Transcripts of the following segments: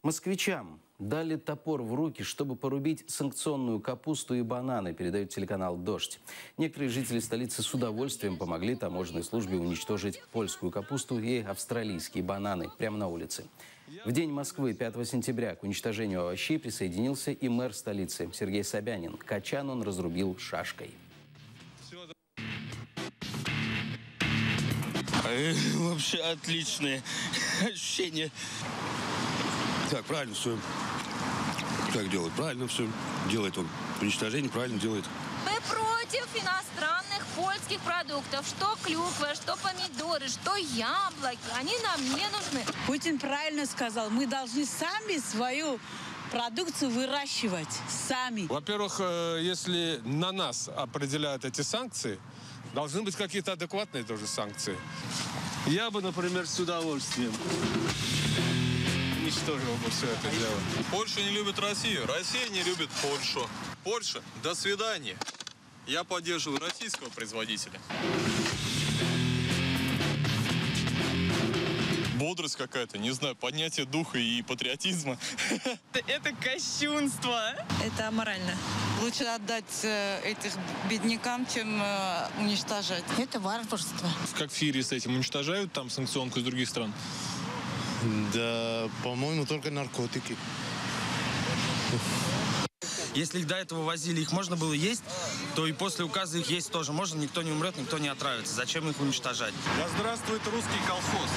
Москвичам дали топор в руки, чтобы порубить санкционную капусту и бананы, передает телеканал «Дождь». Некоторые жители столицы с удовольствием помогли таможенной службе уничтожить польскую капусту и австралийские бананы прямо на улице. В День Москвы 5 сентября к уничтожению овощей присоединился и мэр столицы Сергей Собянин. Качан он разрубил шашкой. Вообще отличные ощущения. Так, правильно все. Как делает? Правильно все. Делает он. Уничтожение правильно делает. Мы против иностранных польских продуктов. Что клюква, что помидоры, что яблоки. Они нам не нужны. Путин правильно сказал. Мы должны сами свою продукцию выращивать. Сами. Во-первых, если на нас определяют эти санкции, должны быть какие-то адекватные тоже санкции. Я бы, например, с удовольствием уничтожил бы все это дело. Польша не любит Россию, Россия не любит Польшу. Польша, до свидания. Я поддерживаю российского производителя. Бодрость какая-то, не знаю, поднятие духа и патриотизма. Это кощунство. Это аморально. Лучше отдать этих беднякам, чем уничтожать. Это варварство. Как в Сирии с этим уничтожают там санкционку из других стран? Да, по-моему, только наркотики. Если их до этого возили, их можно было есть, то и после указа их есть тоже можно. Никто не умрет, никто не отравится. Зачем их уничтожать? Да здравствует русский колхоз.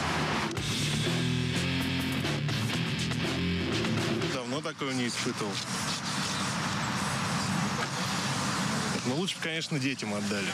Давно такого не испытывал. Но лучше бы, конечно, детям отдали.